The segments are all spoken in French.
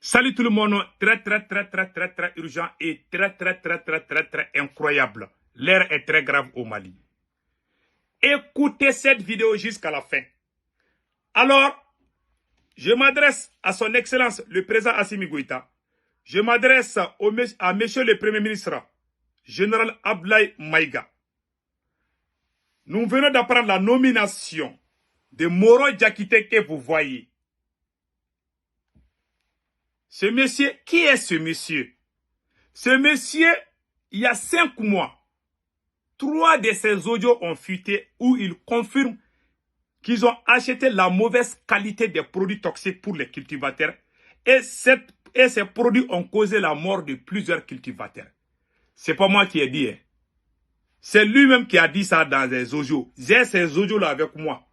Salut tout le monde, très urgent et très incroyable. L'air est très grave au Mali. Écoutez cette vidéo jusqu'à la fin. Alors, je m'adresse à son excellence le président Assimi Goïta. Je m'adresse à monsieur le premier ministre, général Abdoulaye Maïga. Nous venons d'apprendre la nomination de Moro Diakité que vous voyez. Ce monsieur, qui est ce monsieur? Ce monsieur, il y a 5 mois, 3 de ses audios ont fuité où il confirme qu'ils ont acheté la mauvaise qualité des produits toxiques pour les cultivateurs et ces produits ont causé la mort de plusieurs cultivateurs. C'est pas moi qui ai dit. Hein. C'est lui-même qui a dit ça dans les audios. J'ai ces audios-là avec moi.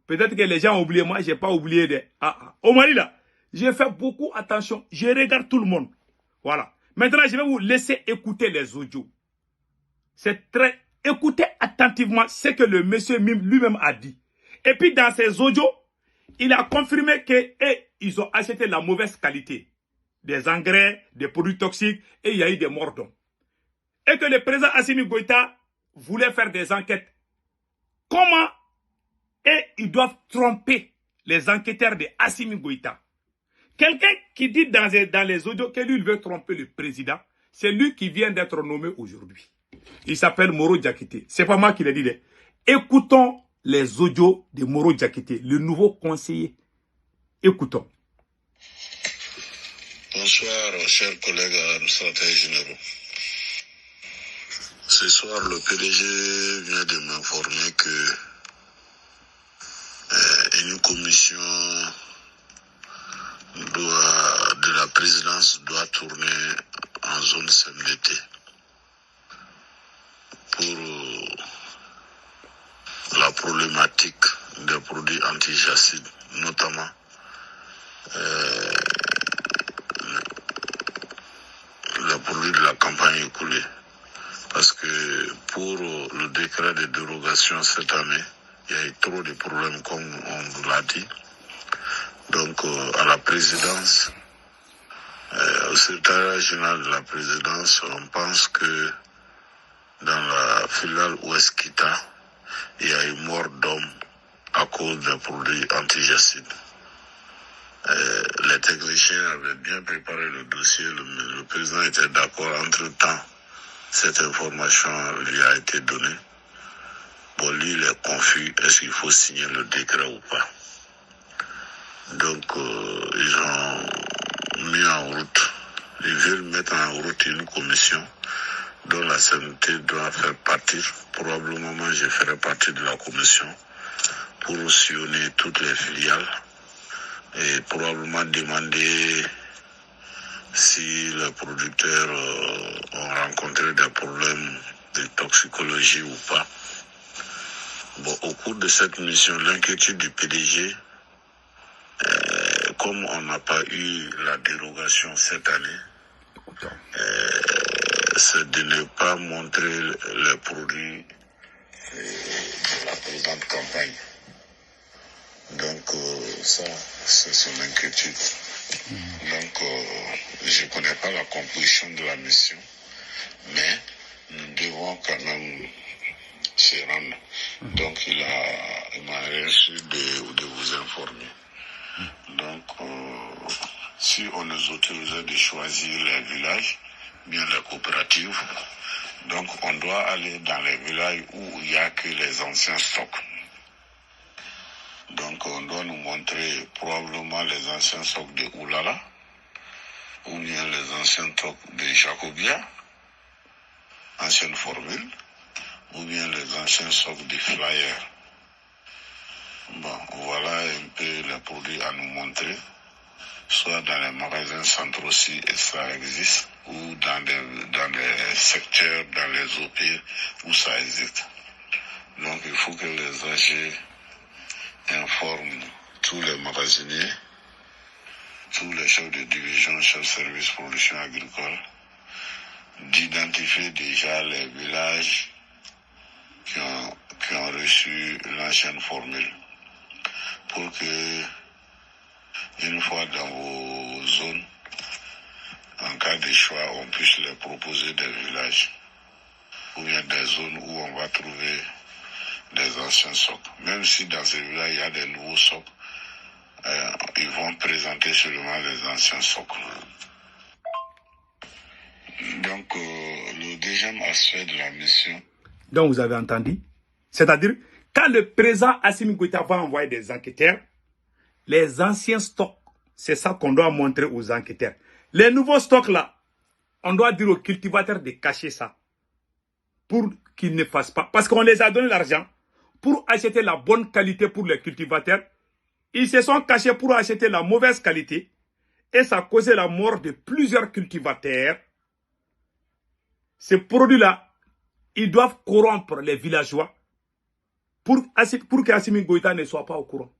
Peut-être que les gens ont oublié. Moi, j'ai pas oublié. Au Mali, là, j'ai fait beaucoup attention. Je regarde tout le monde. Voilà. Maintenant, je vais vous laisser écouter les audios. C'est très... Écoutez attentivement ce que le monsieur lui-même a dit. Et puis, dans ces audios, il a confirmé qu'ils ont acheté la mauvaise qualité. Des engrais, des produits toxiques, et il y a eu des morts d'hommes. Et que le président Assimi Goïta voulait faire des enquêtes. Comment ils doivent tromper les enquêteurs de Assimi Goïta? Quelqu'un qui dit dans les audios que lui, il veut tromper le président, c'est lui qui vient d'être nommé aujourd'hui. Il s'appelle Moro Diakité. C'est pas moi qui l'ai dit. Écoutons les audios de Moro Diakité, le nouveau conseiller. Écoutons. Bonsoir, chers collègues administrateurs généraux. Ce soir, le PDG vient de m'informer que une commission de la présidence doit tourner en zone CMDT pour la problématique des produits antijacides, notamment les produits de la campagne écoulée. Parce que pour le décret de dérogation cette année, il y a eu trop de problèmes comme on vous l'a dit. Donc à la présidence, au secrétariat général de la présidence, on pense que dans la filiale Ouest-Kita, il y a eu mort d'hommes à cause des produits antijacides. Les techniciens avaient bien préparé le dossier, le président était d'accord. Entre-temps, cette information lui a été donnée. Bon, lui, il est confus, est-ce qu'il faut signer le décret ou pas? Donc, ils ont mis en route, ils veulent mettre en route une commission dont la CMT doit faire partie. Probablement, je ferai partie de la commission pour sillonner toutes les filiales et probablement demander si les producteurs ont rencontré des problèmes de toxicologie ou pas. Bon, au cours de cette mission, l'inquiétude du PDG, comme on n'a pas eu la dérogation cette année, c'est de ne pas montrer les produits de la présente campagne. Donc ça, c'est son inquiétude. Donc je ne connais pas la composition de la mission, mais nous devons quand même se rendre. Donc il m'a reçu de vous informer. Donc si on nous autorisait de choisir les villages, bien les coopératives, donc on doit aller dans les villages où il n'y a que les anciens stocks. Donc on doit nous montrer probablement les anciens stocks de Oulala, ou bien les anciens stocks de Jacobia, ancienne formule, ou bien les anciens stocks de Flyer. Bon, voilà un peu les produits à nous montrer, soit dans les magasins centraux aussi, et ça existe, ou dans des secteurs, dans les OP où ça existe. Donc il faut que les AG informent tous les magasiniers, tous les chefs de division, chefs de service production agricole, d'identifier déjà les villages qui ont reçu l'ancienne formule, pour que, une fois dans vos zones. En cas de choix, on puisse leur proposer des villages ou bien des zones où on va trouver des anciens socles. Même si dans ces villages, il y a des nouveaux socles, ils vont présenter seulement les anciens socles. Donc, le deuxième aspect de la mission... Donc, vous avez entendu? C'est-à-dire, quand le président Assimi Goïta va envoyer des enquêteurs, les anciens stocks, c'est ça qu'on doit montrer aux enquêteurs. Les nouveaux stocks là, on doit dire aux cultivateurs de cacher ça pour qu'ils ne fassent pas. Parce qu'on les a donné l'argent pour acheter la bonne qualité pour les cultivateurs. Ils se sont cachés pour acheter la mauvaise qualité et ça a causé la mort de plusieurs cultivateurs. Ces produits-là, ils doivent corrompre les villageois pour qu'Assimi Goïta ne soit pas au courant.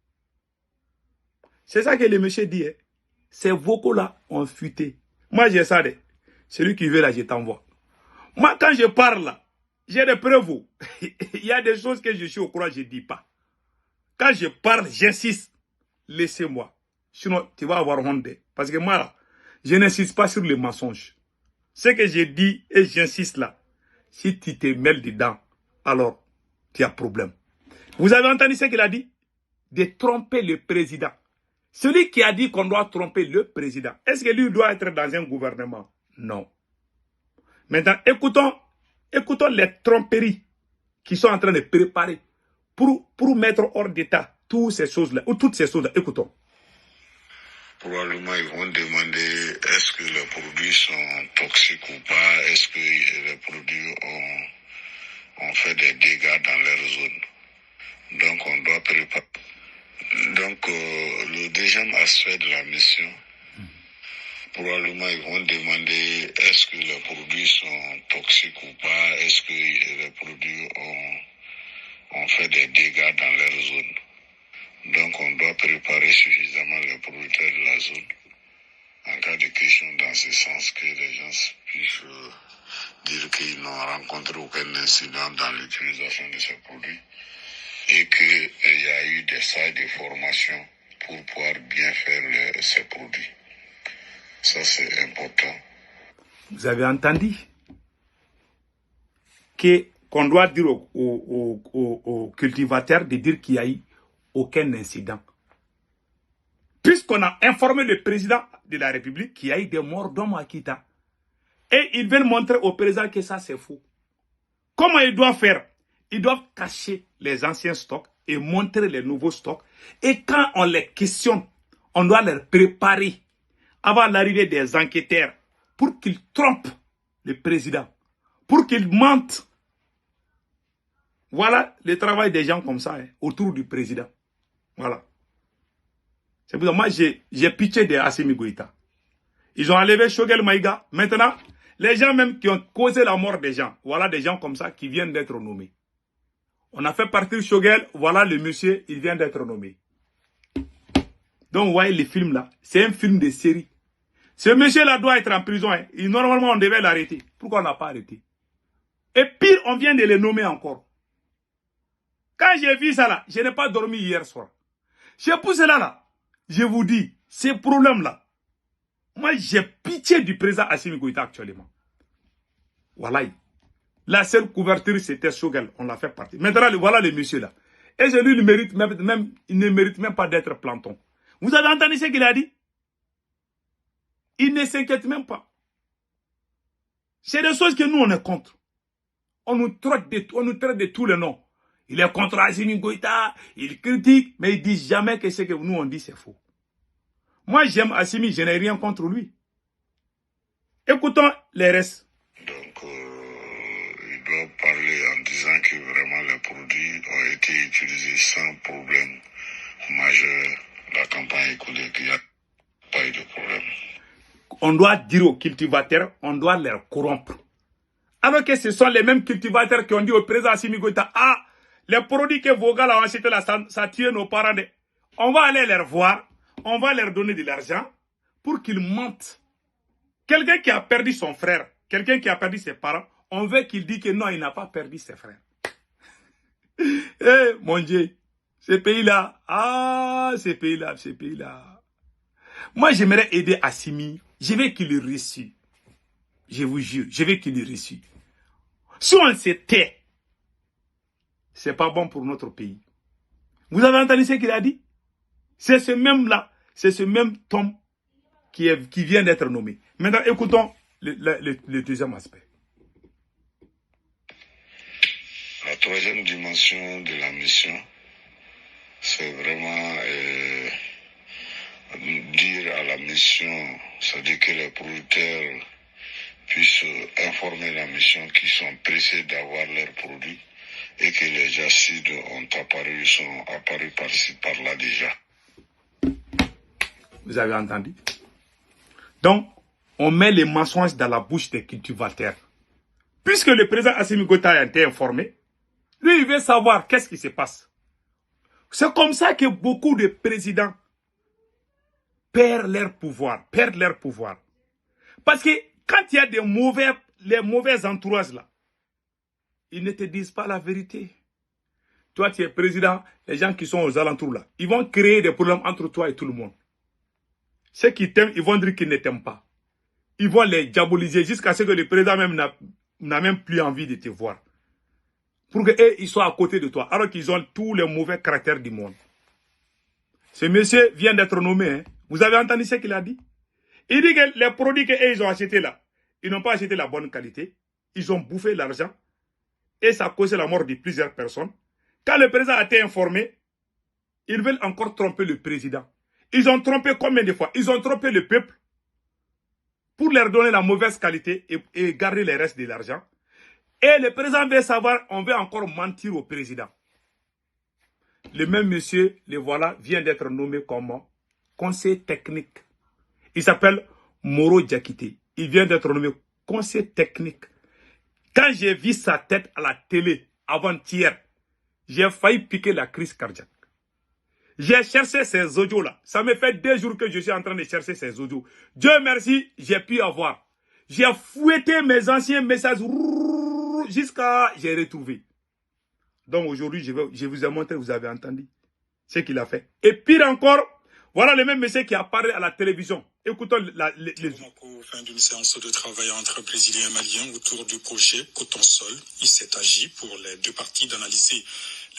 C'est ça que le monsieur dit. Hein. Ces vocaux-là ont fuité. Moi, j'ai ça. Celui qui veut là, je t'envoie. Moi, quand je parle là, j'ai des preuves. Il y a des choses que je suis au courant, je ne dis pas. Quand je parle, j'insiste. Laissez-moi. Sinon, tu vas avoir honte. Parce que moi, là, je n'insiste pas sur les mensonges. Ce que je dis et j'insiste là, si tu te mêles dedans, alors tu as problème. Vous avez entendu ce qu'il a dit? De tromper le président. Celui qui a dit qu'on doit tromper le président, est-ce que lui doit être dans un gouvernement? Non. Maintenant, écoutons les tromperies qui sont en train de préparer pour mettre hors d'état toutes ces choses-là, ou toutes ces choses-là. Écoutons. Probablement, ils vont demander est-ce que les produits sont toxiques ou pas, est-ce que les produits ont fait des dégâts dans leur zone. Donc, on doit préparer. Donc, le deuxième aspect de la mission, probablement, ils vont demander est-ce que les produits sont toxiques ou pas, est-ce que les produits ont fait des dégâts dans leur zone. Donc, on doit préparer suffisamment les producteurs de la zone en cas de question dans ce sens que les gens puissent dire qu'ils n'ont rencontré aucun incident dans l'utilisation de ces produits et qu'il y a eu des salles de formation pour pouvoir bien faire ces produits. Ça, c'est important. Vous avez entendu qu'on doit dire aux cultivateurs de dire qu'il n'y a eu aucun incident. Puisqu'on a informé le président de la République qu'il y a eu des morts d'hommes à Kita. Et ils veulent montrer au président que ça c'est faux. Comment ils doivent faire? Ils doivent cacher les anciens stocks et montrer les nouveaux stocks. Et quand on les questionne, on doit les préparer avant l'arrivée des enquêteurs pour qu'ils trompent le président, pour qu'ils mentent. Voilà le travail des gens comme ça, hein, autour du président. Voilà. C'est pour ça que moi, j'ai pitié de Assimi Goïta. Ils ont enlevé Choguel Maïga. Maintenant, les gens même qui ont causé la mort des gens, voilà des gens comme ça qui viennent d'être nommés. On a fait partir Choguel, voilà le monsieur, il vient d'être nommé. Donc, vous voyez les films là, c'est un film de série. Ce monsieur-là doit être en prison. Hein. Normalement, on devait l'arrêter. Pourquoi on n'a pas arrêté? Et pire, on vient de les nommer encore. Quand j'ai vu ça là, je n'ai pas dormi hier soir. C'est pour cela là, je vous dis, ces problèmes-là, moi j'ai pitié du président Assimi Goïta actuellement. Voilà. La seule couverture c'était Choguel, on l'a fait partir. Maintenant, voilà le monsieur là. Et lui, il ne mérite même pas d'être planton. Vous avez entendu ce qu'il a dit? Il ne s'inquiète même pas. C'est des choses que nous on est contre. On nous traite de tous les noms. Il est contre Assimi Goïta, il critique, mais il ne dit jamais que ce que nous on dit c'est faux. Moi j'aime Assimi, je n'ai rien contre lui. Écoutons les restes. Donc il doit parler en disant que vraiment les produits ont été utilisés sans problème majeur. La campagne écoulée, qu'il n'y a pas eu de problème. On doit dire aux cultivateurs, on doit les corrompre. Alors que ce sont les mêmes cultivateurs qui ont dit au président Assimi Goïta, ah, les produits que vos gars ont achetés là, ça tue nos parents. On va aller les voir, on va leur donner de l'argent pour qu'ils mentent. Quelqu'un qui a perdu son frère, quelqu'un qui a perdu ses parents, on veut qu'il dise que non, il n'a pas perdu ses frères. Eh, mon Dieu, ce pays-là, ah, ce pays-là. Moi, j'aimerais aider Assimi. Je veux qu'il le réussisse. Je vous jure, je veux qu'il le réussisse. Si on se tait, c'est pas bon pour notre pays. Vous avez entendu ce qu'il a dit? C'est ce même-là, c'est ce même Tom qui vient d'être nommé. Maintenant, écoutons le deuxième aspect. La troisième dimension de la mission, c'est vraiment dire à la mission, c'est-à-dire que les producteurs puissent informer la mission qu'ils sont pressés d'avoir leurs produits et que les acides sont apparus par-ci, par-là déjà. Vous avez entendu? Donc, on met les mensonges dans la bouche des cultivateurs. Puisque le président Assimi Goïta a été informé, lui, il veut savoir qu'est-ce qui se passe. C'est comme ça que beaucoup de présidents perdent leur pouvoir. Parce que quand il y a les mauvais entourages là, ils ne te disent pas la vérité. Toi, tu es président, les gens qui sont aux alentours là, ils vont créer des problèmes entre toi et tout le monde. Ceux qui t'aiment, ils vont dire qu'ils ne t'aiment pas. Ils vont les diaboliser jusqu'à ce que le président même n'a même plus envie de te voir. Pour qu'ils soient à côté de toi, alors qu'ils ont tous les mauvais caractères du monde. Ce monsieur vient d'être nommé. Hein. Vous avez entendu ce qu'il a dit? Il dit que les produits qu'ils ont achetés là, ils n'ont pas acheté la bonne qualité. Ils ont bouffé l'argent. Et ça a causé la mort de plusieurs personnes. Quand le président a été informé, ils veulent encore tromper le président. Ils ont trompé combien de fois? Ils ont trompé le peuple pour leur donner la mauvaise qualité et garder les restes de l'argent. Et le président veut savoir, on veut encore mentir au président. Le même monsieur, le voilà, vient d'être nommé comme conseiller technique. Il s'appelle Moro Diakité. Il vient d'être nommé conseiller technique. Quand j'ai vu sa tête à la télé avant-hier, j'ai failli piquer la crise cardiaque. J'ai cherché ces audios-là. Ça me fait 2 jours que je suis en train de chercher ces audios. Dieu merci, j'ai pu avoir. J'ai fouetté mes anciens messages jusqu'à j'ai retrouvé. Donc aujourd'hui, je vous ai montré, vous avez entendu ce qu'il a fait. Et pire encore, voilà le même monsieur qui a parlé à la télévision. Écoutons les... Fin d'une séance de travail entre Brésiliens et Maliens autour du projet Coton-Sol. Il s'est agi pour les deux parties d'analyser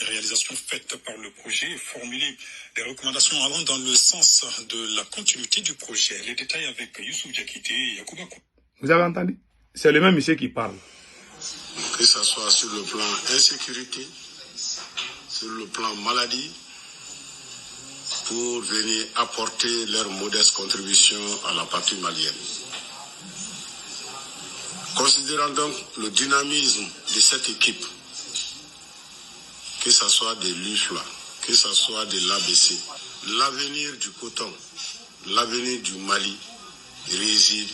les réalisations faites par le projet et formuler des recommandations allant dans le sens de la continuité du projet. Les détails avec Youssouf Diakité et Yacouba. Vous avez entendu? C'est le même monsieur qui parle. Que ce soit sur le plan insécurité, sur le plan maladie, pour venir apporter leur modeste contribution à la partie malienne. Considérant donc le dynamisme de cette équipe, que ce soit de l'UFLA, que ce soit de l'ABC, l'avenir du coton, l'avenir du Mali réside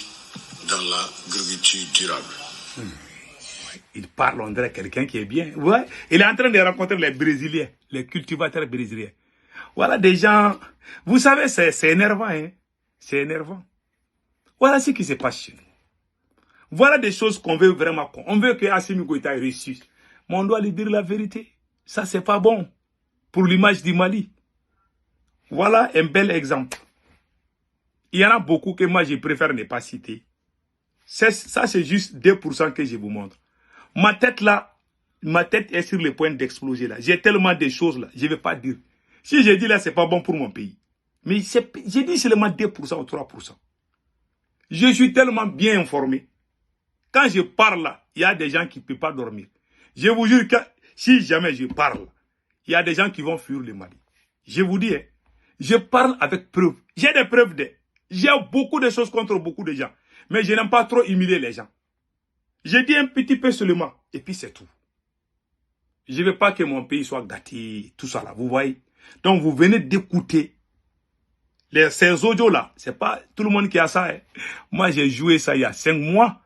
dans l'agriculture durable. Il parle, on dirait quelqu'un qui est bien. Ouais. Il est en train de rencontrer les Brésiliens, les cultivateurs brésiliens. Voilà des gens, vous savez, c'est énervant, hein. C'est énervant. Voilà ce qui se passe chez nous. Voilà des choses qu'on veut vraiment. On veut que Assimi Goïta réussisse. Mais on doit lui dire la vérité. Ça, c'est pas bon pour l'image du Mali. Voilà un bel exemple. Il y en a beaucoup que moi, je préfère ne pas citer. Ça, c'est juste 2% que je vous montre. Ma tête là, ma tête est sur le point d'exploser là. J'ai tellement de choses là, je ne vais pas dire. Si je dis là, c'est pas bon pour mon pays. Mais j'ai dit seulement 2% ou 3%. Je suis tellement bien informé. Quand je parle là, il y a des gens qui ne peuvent pas dormir. Je vous jure que si jamais je parle, il y a des gens qui vont fuir le Mali. Je vous dis, hein, je parle avec preuve. J'ai des preuves j'ai beaucoup de choses contre beaucoup de gens. Mais je n'aime pas trop humilier les gens. Je dis un petit peu seulement. Et puis c'est tout. Je ne veux pas que mon pays soit gâté. Tout ça là. Vous voyez. Donc vous venez d'écouter. Ces audios là. C'est pas tout le monde qui a ça. Hein. Moi j'ai joué ça il y a 5 mois.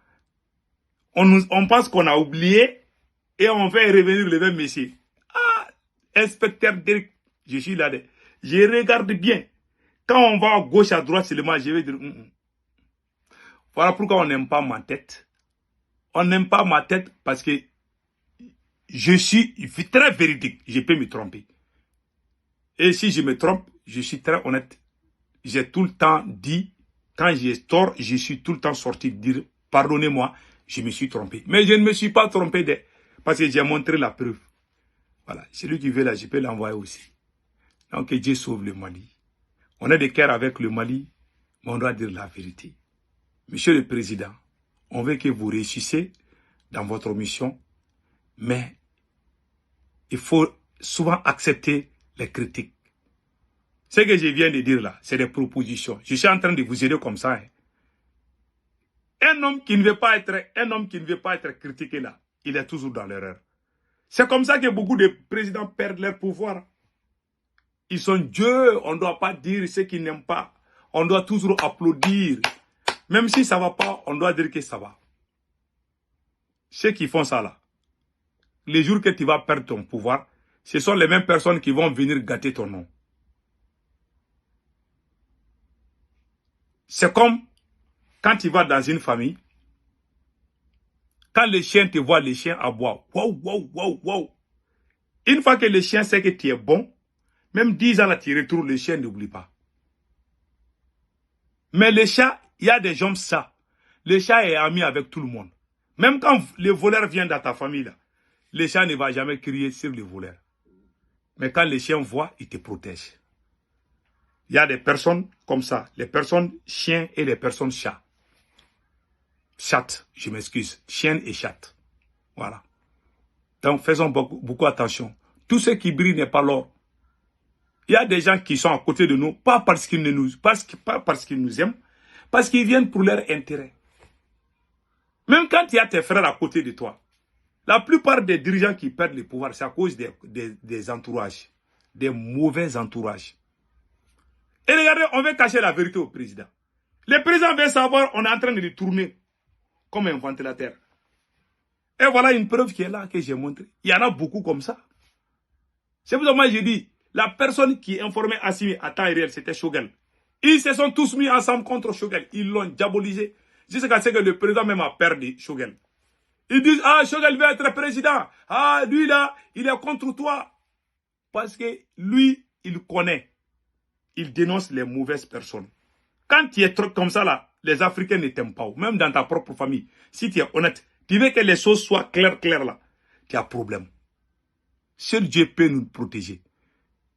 On pense qu'on a oublié. Et on fait revenir le même monsieur. Ah, inspecteur Derek. Je suis là. Je regarde bien. Quand on va à gauche, à droite, seulement, je vais dire... Voilà pourquoi on n'aime pas ma tête. On n'aime pas ma tête parce que je suis très véridique. Je peux me tromper. Et si je me trompe, je suis très honnête. j'ai tout le temps dit, quand j'ai tort, je suis tout le temps sorti dire, pardonnez-moi, je me suis trompé. Mais je ne me suis pas trompé parce que j'ai montré la preuve. Voilà, celui qui veut là, je peux l'envoyer aussi. Donc que Dieu sauve le Mali. On a des cœurs avec le Mali, mais on doit dire la vérité. Monsieur le Président, on veut que vous réussissiez dans votre mission, mais il faut souvent accepter les critiques. Ce que je viens de dire là, c'est des propositions. Je suis en train de vous aider comme ça. Hein. Un homme qui ne veut pas être critiqué là, il est toujours dans l'erreur. C'est comme ça que beaucoup de présidents perdent leur pouvoir. Ils sont Dieu, on ne doit pas dire ce qu'ils n'aiment pas. On doit toujours applaudir. Même si ça ne va pas, on doit dire que ça va. Ceux qui font ça là, les jours que tu vas perdre ton pouvoir, ce sont les mêmes personnes qui vont venir gâter ton nom. C'est comme quand tu vas dans une famille, quand les chiens te voient, les chiens aboient. Wow, wow, wow, wow. Une fois que le chien sait que tu es bon, même 10 ans là, tu retrouves, le chien n'oublie pas. Mais le chat, il y a des gens ça. Le chat est ami avec tout le monde. Même quand le voleur vient dans ta famille, là, le chat ne va jamais crier sur le voleur. Mais quand les chiens voient, ils te protègent. Il y a des personnes comme ça, les personnes chiens et les personnes chats. Chat, je m'excuse, chienne et chat. Voilà. Donc faisons beaucoup attention. Tout ce qui brille n'est pas l'or. Il y a des gens qui sont à côté de nous, pas parce qu'ils nous aiment, parce qu'ils viennent pour leur intérêt. Même quand il y a tes frères à côté de toi, la plupart des dirigeants qui perdent le pouvoir, c'est à cause des entourages, des mauvais entourages. Et regardez, on veut cacher la vérité au président. Le président veut savoir, on est en train de le tourner comme un ventilateur. Et voilà une preuve qui est là, que j'ai montrée. Il y en a beaucoup comme ça. C'est pour ça que moi j'ai dit, la personne qui informait Assimi à temps réel, c'était Choguel. Ils se sont tous mis ensemble contre Choguel. Ils l'ont diabolisé. Jusqu'à ce que le président même a perdu Choguel. Ils disent, ah, Choguel veut être président. Ah, lui là, il est contre toi. Parce que lui, il connaît. Il dénonce les mauvaises personnes. Quand tu es trop comme ça là, les Africains ne t'aiment pas. Même dans ta propre famille. Si tu es honnête, tu veux que les choses soient claires là. Tu as problème. Seul Dieu peut nous protéger.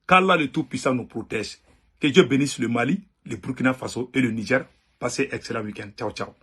Qu'Allah le Tout-Puissant nous protège. Que Dieu bénisse le Mali, le Burkina Faso et le Niger. Passez excellent week-end. Ciao, ciao.